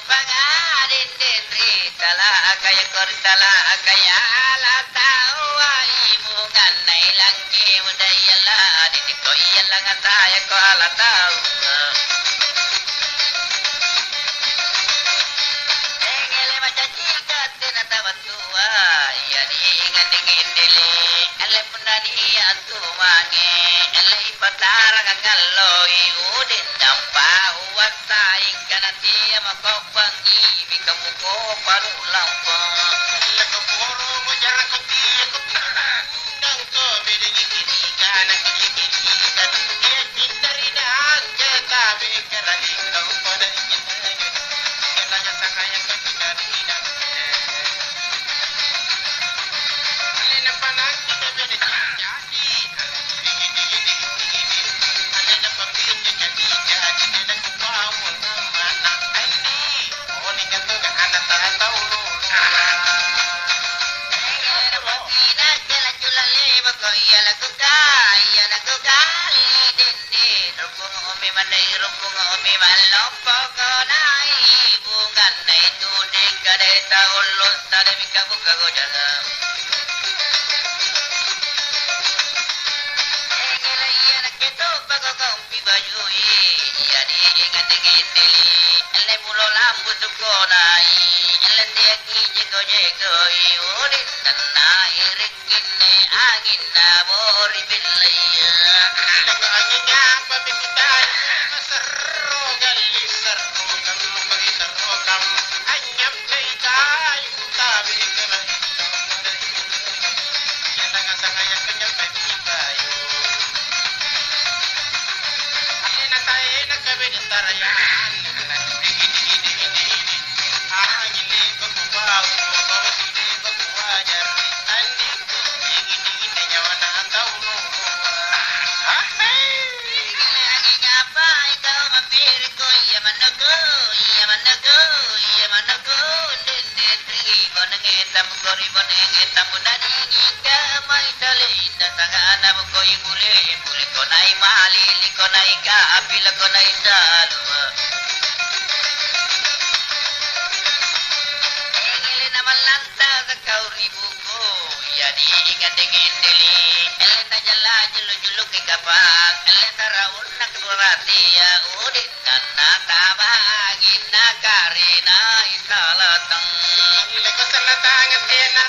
pangarin diri salah kaya kor salah kaya la tau ibu nganai langki budaya la di ko iya lang saya ko ala tau engele macam jika tina tawatua ya di ingat dingin dili ele punani atu mange ele patarang ngaloi udin dampa wasa ikanati makopang ibi kamuko paru lampang ele koporo mujara kopi kang ko bidigi kiri kana kiri dan dia cintari dah jeta bekerani kau pada ingin kenanya sakaya kecari dan ele nampanak kita beda jadi ada nampak dia jadi dan kupau mana ini oh ni kata anak tak tahu lu rukung umi malompo konai bungan nai tu dikade taulus tade bika buka gojaga engele iya nak keto pago kompi bajui jadi ingat dingin dili ele mulo lampu sukonai ele tiaki jeko jeko iurin tanah irikine angin nabori bilaya lagu anjingnya apa bibitai serro gali serro kamu bagi serro kamu anyam caitai tabi kena ya tangan saya kenyal bayi bayu alena taena kabe taraya ini angin baku bau bawa sini baku wajar andi ini nyawa nak tahu lu jadi ingat dengan dili elena jala julu ke kapak elena raun nak surati ya udin tanna tabagi nakarina isalatang leko salatang tena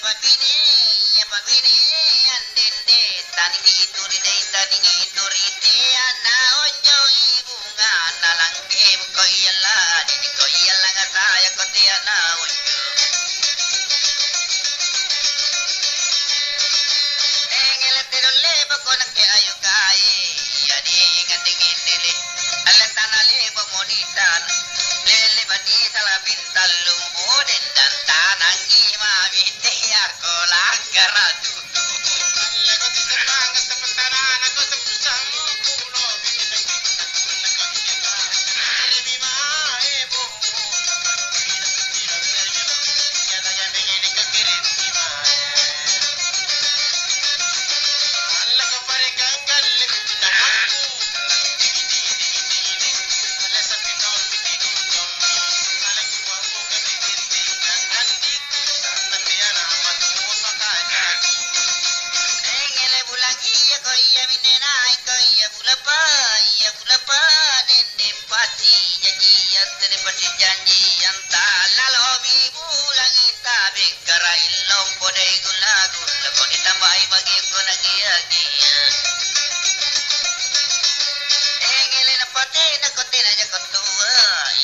pabini andende taningi turite ana ojo ibunga nalangke koyala dini koyala ngasaya kote ana ojo engele tirolle bakona ke ayukai yani ngandingin dele alla tanale bamonitan lele bani salapin talum oden dan tanangi ma vitiyar kolak garatu janji yang tak lalu bulan kita berkara ilong podai gulagu lekon ditambahi bagi aku lagi engele napate nakote na jakotua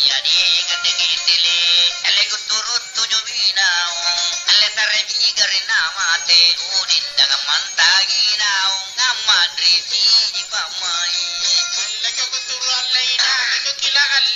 ya di ngandengin dile ale guturut tuju binau ale sarebi garina mate udin dengan mantagi nau ngamadri si jipamai ale guturu ale ina kila ale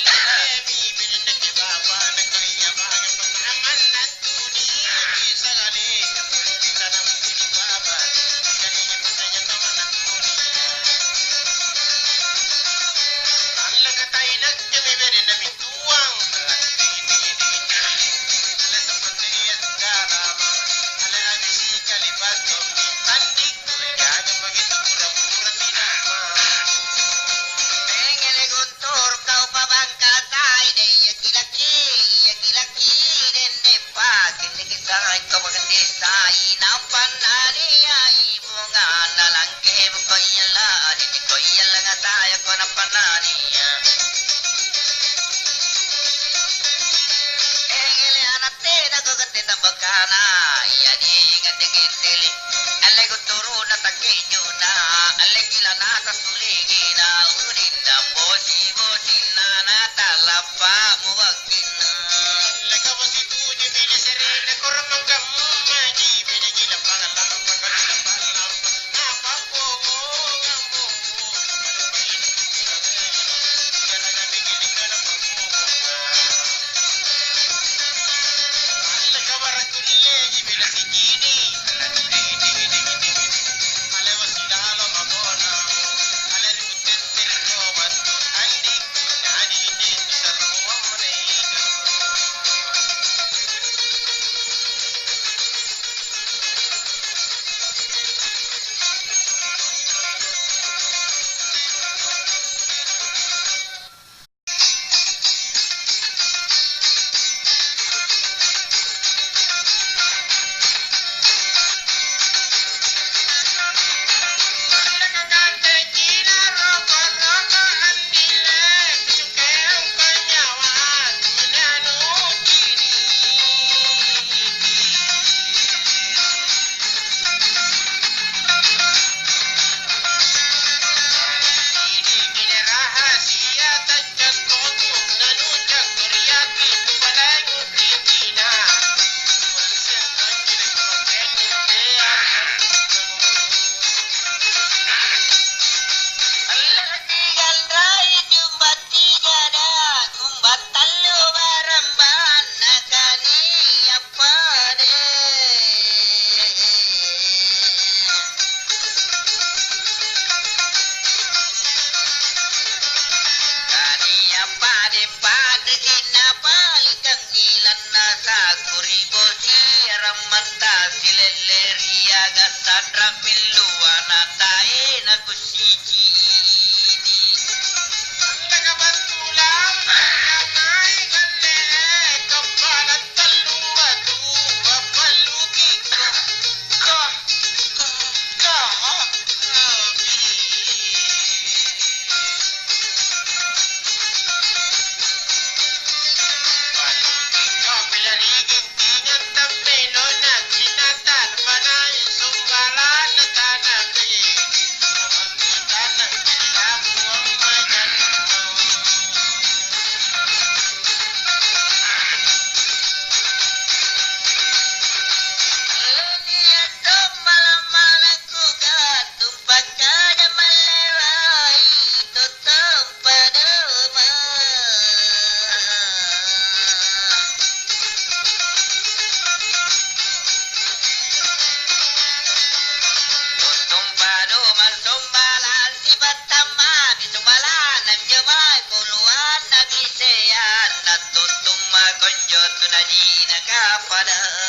konjo tunajina kapadangan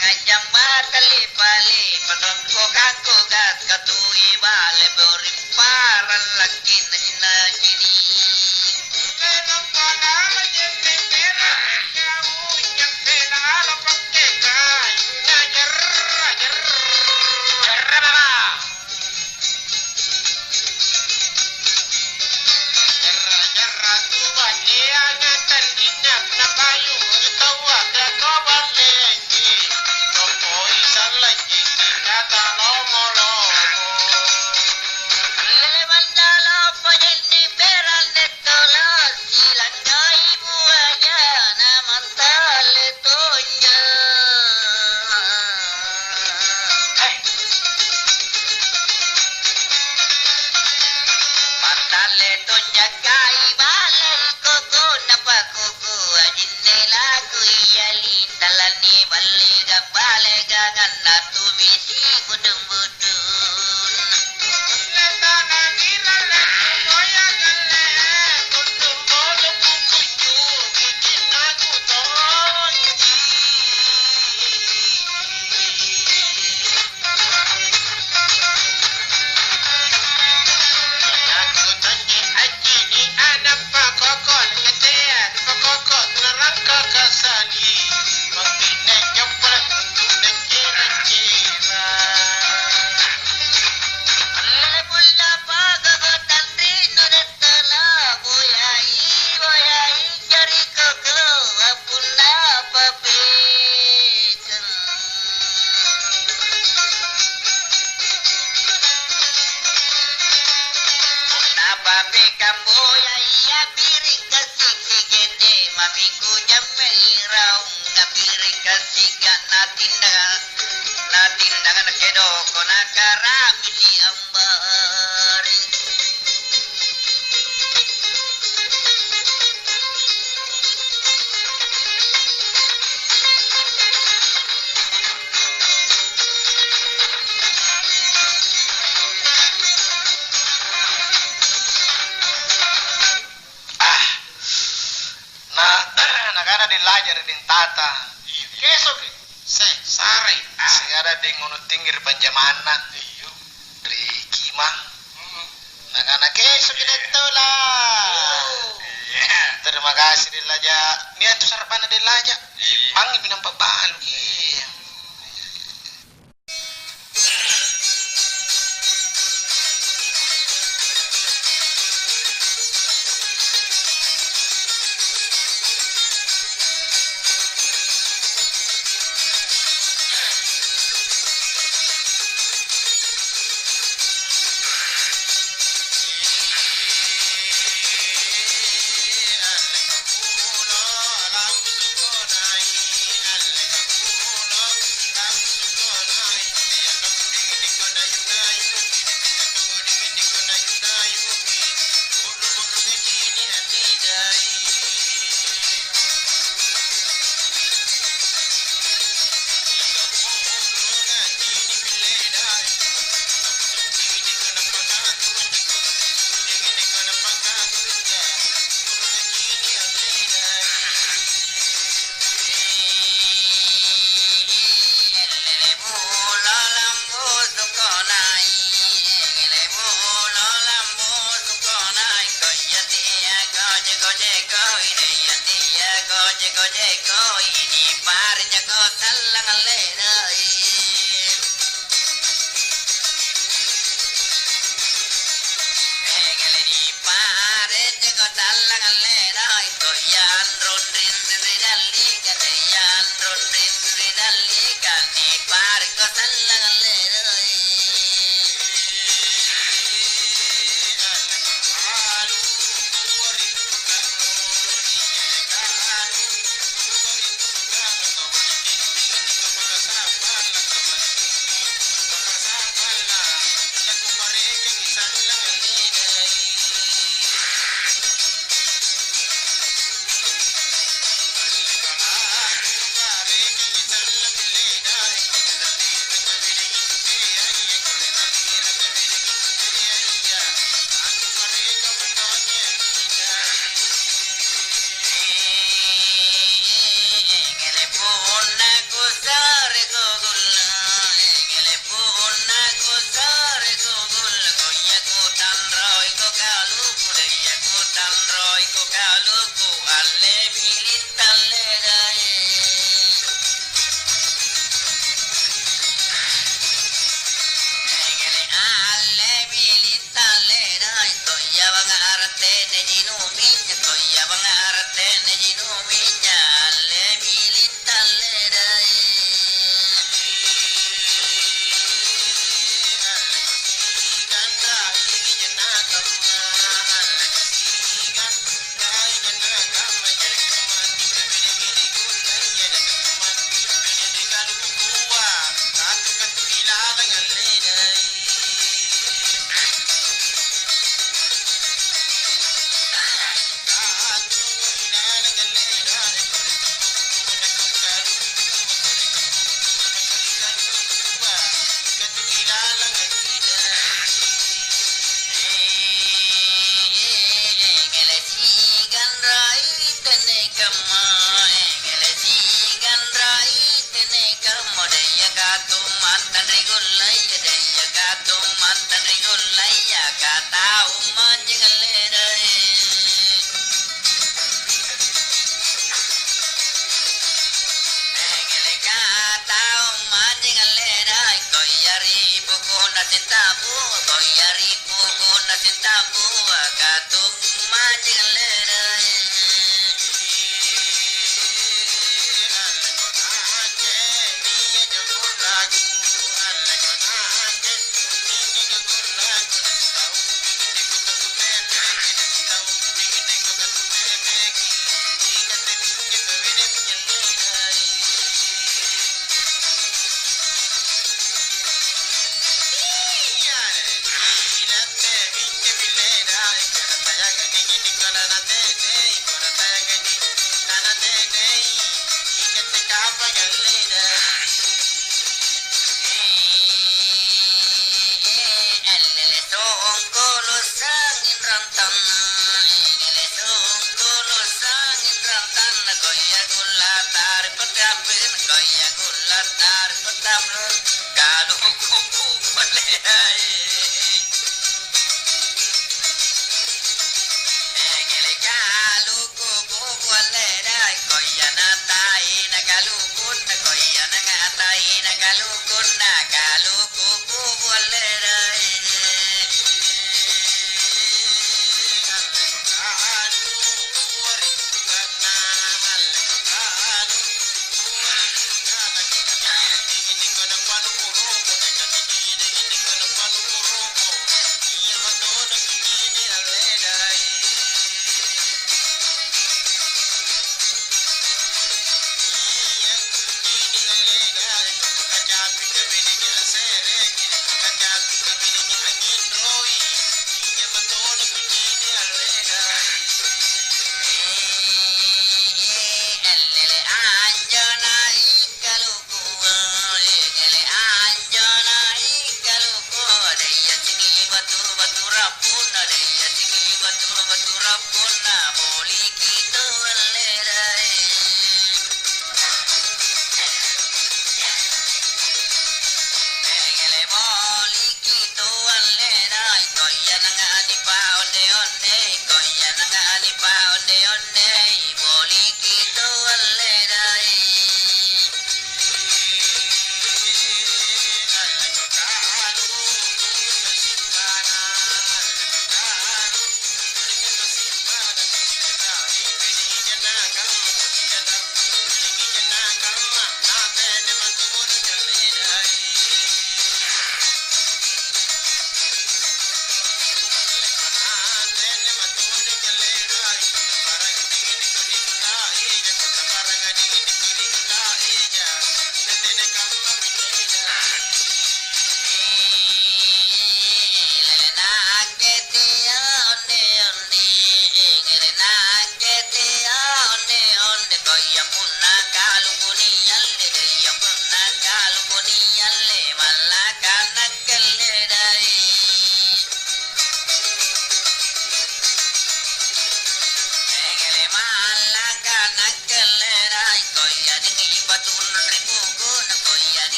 ngajam batali pali patong ko kako gat katui bale borim paral lagi na jini lenong pada jembe pera kau nyampe la pakke kai ngajar ajar jarra jarra tu badia ngatan dinap na payu tawa ka ko baleki topoi salaki kata lomolo lele mandala pajeni peran netola silangai buaya namantale tonya mantale tonya kai balai koko napa koko ajinne lagu iyali talani balega balega ganna tu bisi kudung budun letana nilale moya galle kudung bodo kukuju bujina kutonji aku tanyi aji ni anak pakokon ketean pakokon nerangka kasani mangkine nyopra tune kira-kira alle bulla pagagotan rino detala boyai jari koko apuna papeken Napa pekambo ya iya pirik kasih sigede mamiku jampe raung ngapirik kasih gak natindagan kedo kona karami di ambari nagara di lajar din tata kesok sare sigara di ngono tinggir panjamana dari kima nagana kesok itu lah terima kasih di laja niat tu sarapana di laja pangi pinampak balu Jeko ini par jago talang lenai egele ni par jago talang lenai to yan rodrin ridali kan yan rodrin ridali kan ni par ko talang lenai kuku nasin tabu koyari kuku nasin tabu katung manjing lerai kalau kuku boleh engele kalau kuku boleh dai koyana tai na kalau kun na koyana ngatai na kalau kun na kalau kuku boleh dai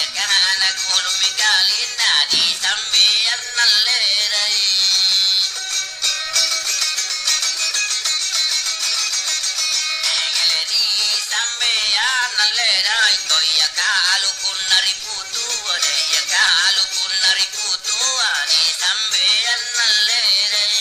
kana gulu mikalina di sambian nalerai di sambian nalerai koya kalu kunari putu ode ya kalu kunari putu di sambian nalerai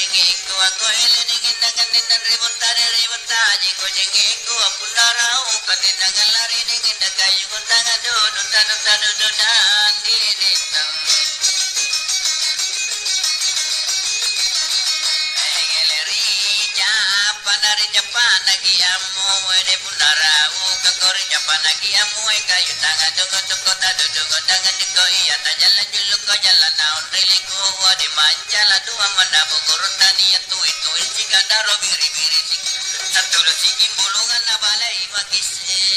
jingiku aku ele digindakan dinan ribut taji ko jingiku apundarau katindangan lari digindakai guntangan dudu dan diditang Panari Japan lagi amu wede pundarau kakori Japan lagi amu kayu tangan tunggu tadu tangan diko iya tajala juluk ko jalan naon riliku wade manjala dua mandabu kurutani itu sika daro biri sik satulu sikim bulungan nabalai makise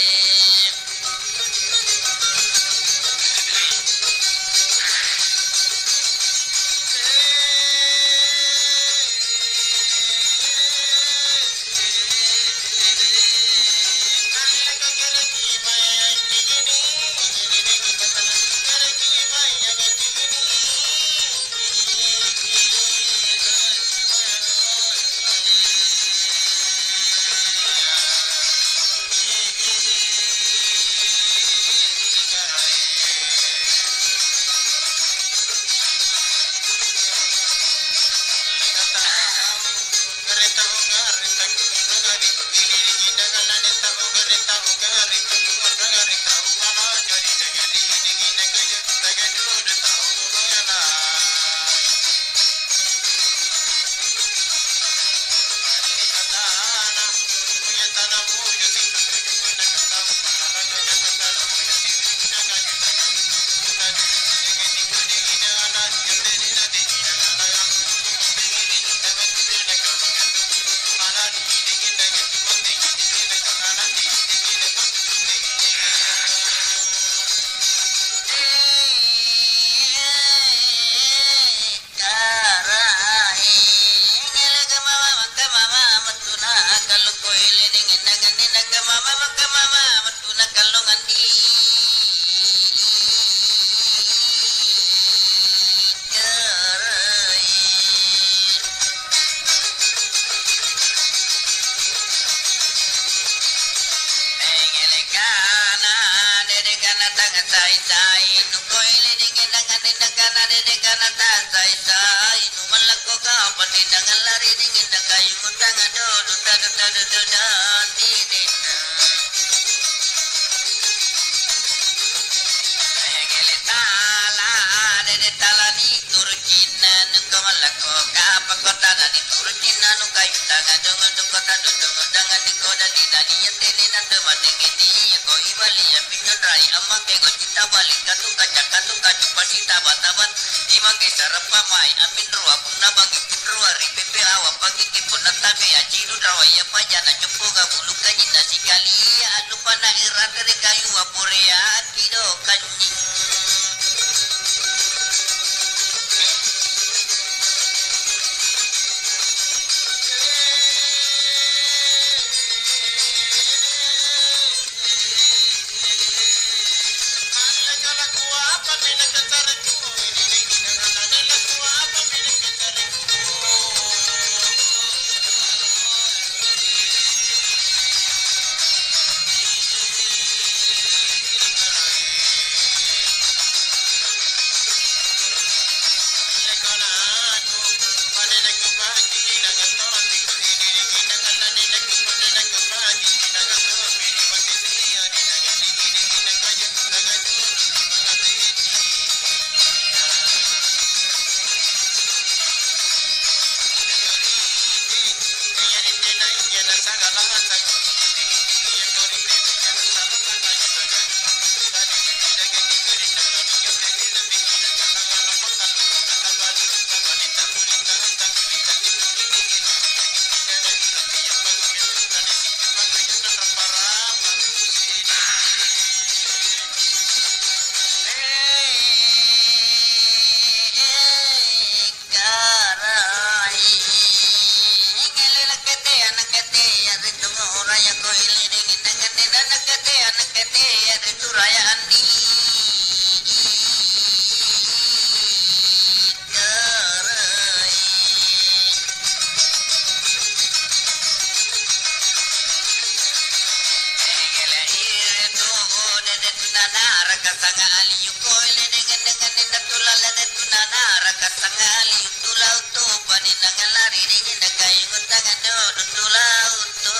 sangali yuko ile dengan dengan tulala de tunana raka sangali tulau tu bani nangalari dingin na kayo ngutangan do dutulaw to.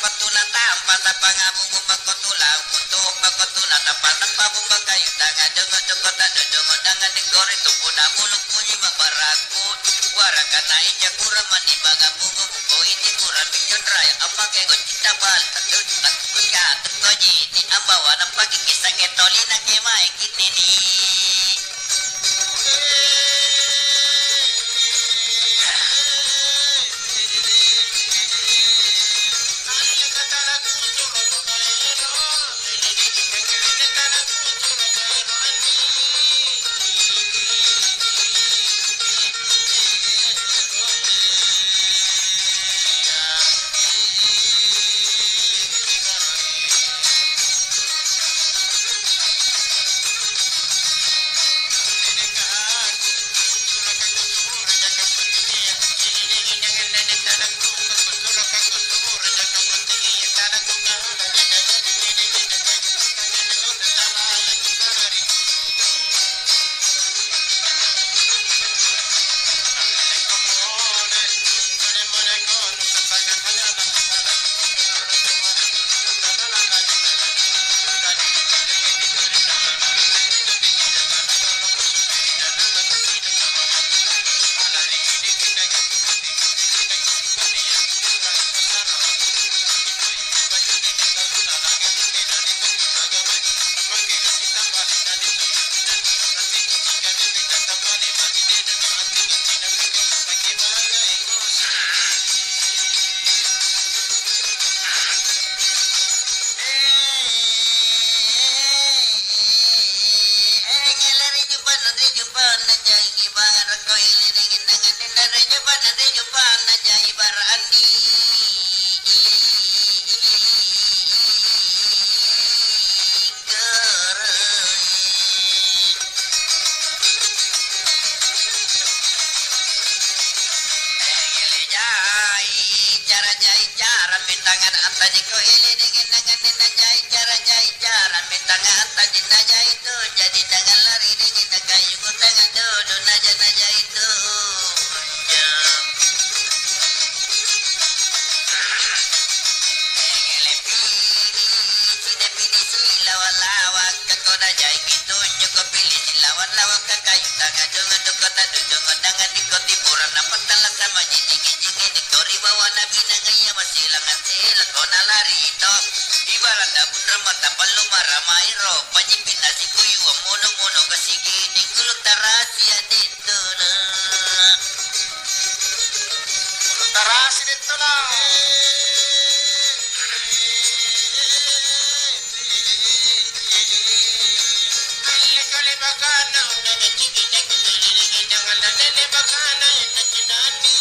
Patuna tampa sa pangabungo pagkotulaw kuto pagkotuna tapal na pabumag kayo tangan dungo-dungo dungo dangan di korito puna mulok punyi mabarakut waraka na inja kurang mani mga bungo buko iti kurang milyon raya apa kego cita bal tatut tatut katut koji ni ambawa ng pagkikisang ketoli na kemay kitini. Tangan antanya ko ililingin dengan dinajay cara mintangan antanya najay itu jadi dengan lari dingin na kayu tangan dodo najay itu lawan-lawan kako najay gitu juga pilih lawan-lawan ke kayu tangan dungo dengan dikoti pura dapat talak sama jingin dikori bawa nabi nangaya masilangan sila ko nalari ito ibarat dabun ramata palu maramay ro panyipin na si kuyu ang muno kasigi ni kulog tarasya dito na tarasi dito lang kali bakana unaga chigi nagigiligi nangala nene bakana nakinani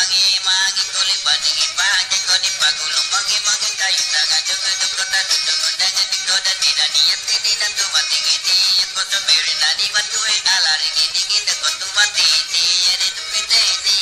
mangi mangi kuli bandingi pagi kodi pagulung mangi mangi kayu tangan dungu dungu tadu dungu dengan dikoda nina niat nina tu mati gini koto meri nadi batue alari gini gini koto mati ni yade tu pite ni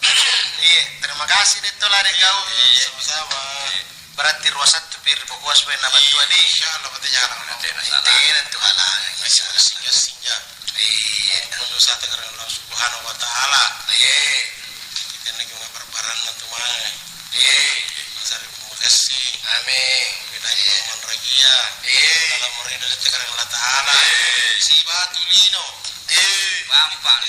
Iya, terima kasih itu lah deh kau. Sama-sama. Berarti ruasan tu pir bukuas supaya nabantu adi. Insyaallah berarti jangan Nanti nanti halang masalah. singa-singa. Iya, Dosa tegar Allah Subhanahu wa taala. iya, Kita lagi berbaran nanti mah. iya. Masari kasih. Amin. Wilayah Aman Ragia. Iya, Dalam murid tegar Allah taala. Si batu lino. iya. Gampang.